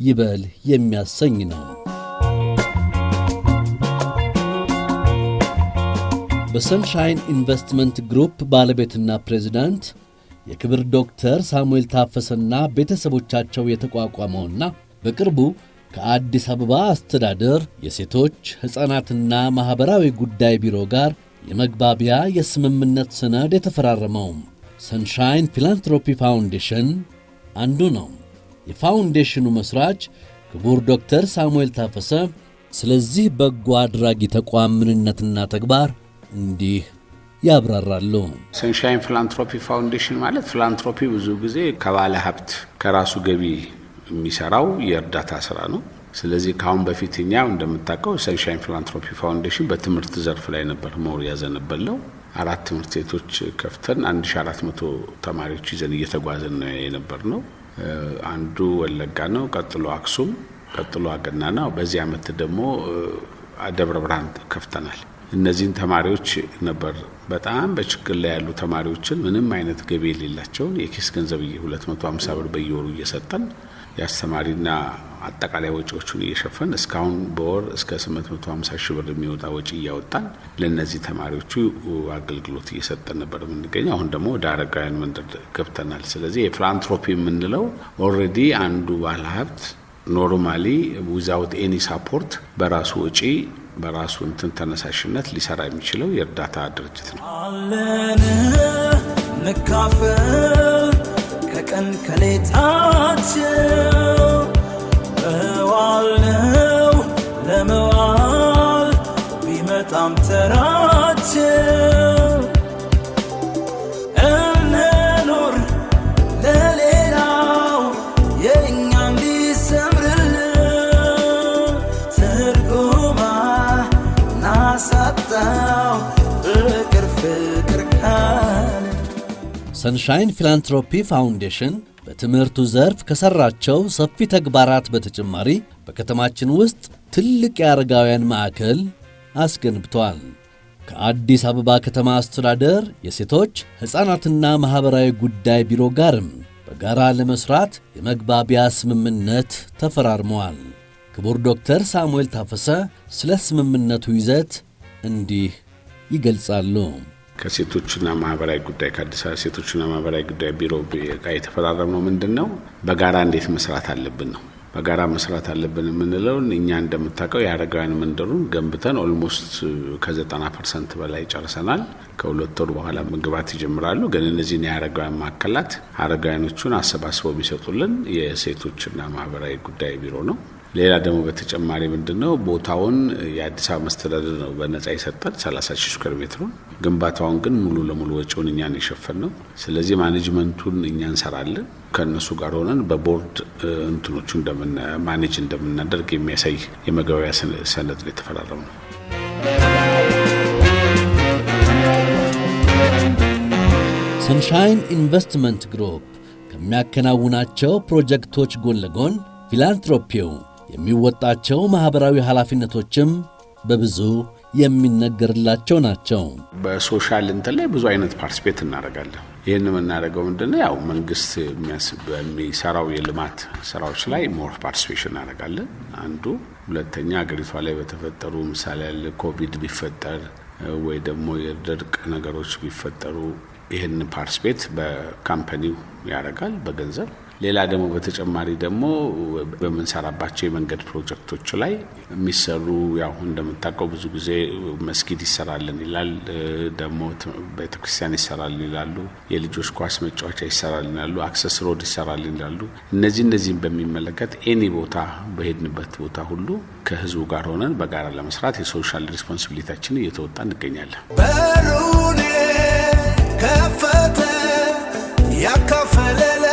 ይበል የሚያሰኝ ነው። በሰንሻይን ኢንቨስትመንት ግሩፕ ባለቤትና ፕሬዝዳንት የክብር ዶክተር ሳሙኤል ታፈሰና ቤተሰቦቻቸው የተቋቋመውና በቅርቡ ከአዲስ አበባ አስተዳደር የሴቶች ሕፃናትና ማኅበራዊ ጉዳይ ቢሮ ጋር የመግባቢያ የስምምነት ሰነድ የተፈራረመው ሰንሻይን ፊላንትሮፒ ፋውንዴሽን አንዱ ነው። የፋውንዴሽኑ መስራች ክቡር ዶክተር ሳሙኤል ታፈሰ ስለዚህ በጎ አድራጊ ተቋም ምንነትና ተግባር እንዲህ ያብራራሉ። ሰንሻይን ፊላንትሮፒ ፋውንዴሽን ማለት ፊላንትሮፒ ብዙ ጊዜ ከባለ ሀብት ከራሱ ገቢ የሚሰራው የእርዳታ ስራ ነው። ስለዚህ ካሁን በፊት እኛው እንደምታውቀው ሰንሻይን ፊላንትሮፒ ፋውንዴሽን በትምህርት ዘርፍ ላይ ነበር ሞር ያዘነበለው። 4 ትምህርት ቤቶች ከፍተን 1400 ተማሪዎች ይዘን እየተጓዘን ነው የነበርነው። አንዱ ወለጋ ነው፣ ቀጥሎ አክሱም፣ ቀጥሎ አገና ነው። በዚህ ዓመት ደግሞ ደብረ ብርሃን ከፍተናል። እነዚህን ተማሪዎች ነበር በጣም በችግር ላይ ያሉ ተማሪዎችን ምንም አይነት ገቢ የሌላቸውን የኪስ ገንዘብ 250 ብር በየወሩ እየሰጠን ያስተማሪና አጠቃላይ ወጪዎቹን እየሸፈን እስካሁን በወር እስከ 850 ሺህ ብር የሚወጣ ወጪ እያወጣን ለነዚህ ተማሪዎቹ አገልግሎት እየሰጠን ነበር የምንገኘው። አሁን ደግሞ ወደ አረጋውያን መንደር ገብተናል። ስለዚህ የፊላንትሮፒ የምንለው ኦልሬዲ አንዱ ባለሀብት ኖርማሊ ዊዛውት ኤኒ ሳፖርት በራሱ ወጪ በራሱ ተነሳሽነት ሊሰራ የሚችለው የእርዳታ ድርጅት ነው። አለን ንካፈል ከቀን ከሌታችን በዋልነው ለመዋል ቢመጣም ተራችን እንኖር ለሌላው የእኛ እንዲሰምርልን ትርጉማ ናሳጣው ፍቅር ካለ ሰንሻይን ፊላንትሮፒ ፋውንዴሽን በትምህርቱ ዘርፍ ከሰራቸው ሰፊ ተግባራት በተጨማሪ በከተማችን ውስጥ ትልቅ የአረጋውያን ማዕከል አስገንብቷል። ከአዲስ አበባ ከተማ አስተዳደር የሴቶች ሕፃናትና ማኅበራዊ ጉዳይ ቢሮ ጋርም በጋራ ለመስራት የመግባቢያ ስምምነት ተፈራርመዋል። ክቡር ዶክተር ሳሙኤል ታፈሰ ስለ ስምምነቱ ይዘት እንዲህ ይገልጻሉ። ከሴቶችና ማህበራዊ ጉዳይ ከአዲስ አበባ ሴቶችና ማህበራዊ ጉዳይ ቢሮ ጋር የተፈራረምነው ምንድነው በጋራ እንዴት መስራት አለብን ነው። በጋራ መስራት አለብን የምንለው እኛ እንደምታውቀው የአረጋውያን መንደሩን ገንብተን ኦልሞስት ከ90% በላይ ጨርሰናል። ከ2 ወር በኋላ መግባት ይጀምራሉ። ግን እነዚህን የአረጋውያን ማዕከላት አረጋውያኖቹን አሰባስበው ቢሰጡልን የሴቶችና ማህበራዊ ጉዳይ ቢሮ ነው። ሌላ ደግሞ በተጨማሪ ምንድነው ቦታውን የአዲስ አበባ መስተዳድር ነው በነፃ ይሰጣል 30,000 ስኩዌር ሜትሩን። ግንባታውን ግን ሙሉ ለሙሉ ወጪውን እኛ ነው የሸፈነው። ስለዚህ ማኔጅመንቱን እኛ እንሰራለን። ከነሱ ጋር ሆነን በቦርድ እንትኖቹ ማኔጅ እንደምናደርግ የሚያሳይ የመግባቢያ ሰነድ ላይ የተፈራረመው። ሰንሻይን ኢንቨስትመንት ግሩፕ ከሚያከናውናቸው ፕሮጀክቶች ጎን ለጎን ፊላንትሮፒው የሚወጣቸው ማኅበራዊ ኃላፊነቶችም በብዙ የሚነገርላቸው ናቸው። በሶሻል እንትን ላይ ብዙ አይነት ፓርቲሲፔት እናደርጋለን። ይህን የምናደርገው ምንድነው ያው መንግስት በሚሰራው የልማት ስራዎች ላይ ሞር ፓርቲሲፔሽን እናደርጋለን አንዱ። ሁለተኛ ሀገሪቷ ላይ በተፈጠሩ ምሳሌ ያለ ኮቪድ ቢፈጠር ወይ ደግሞ የድርቅ ነገሮች ቢፈጠሩ ይህን ፓርቲሲፔት በካምፓኒው ያደርጋል በገንዘብ። ሌላ ደግሞ በተጨማሪ ደግሞ በመንሰራባቸው የመንገድ ፕሮጀክቶች ላይ የሚሰሩ ያው እንደምታውቀው ብዙ ጊዜ መስጊድ ይሰራልን ይላል፣ ደግሞ ቤተክርስቲያን ይሰራልን ይላሉ፣ የልጆች ኳስ መጫወቻ ይሰራልን ይላሉ፣ አክሰስ ሮድ ይሰራልን ይላሉ። እነዚህን በሚመለከት ኤኒ ቦታ በሄድንበት ቦታ ሁሉ ከህዝቡ ጋር ሆነን በጋራ ለመስራት የሶሻል ሪስፖንሲቢሊቲያችንን እየተወጣ እንገኛለን። በሩኔ ከፈተ ያካፈለ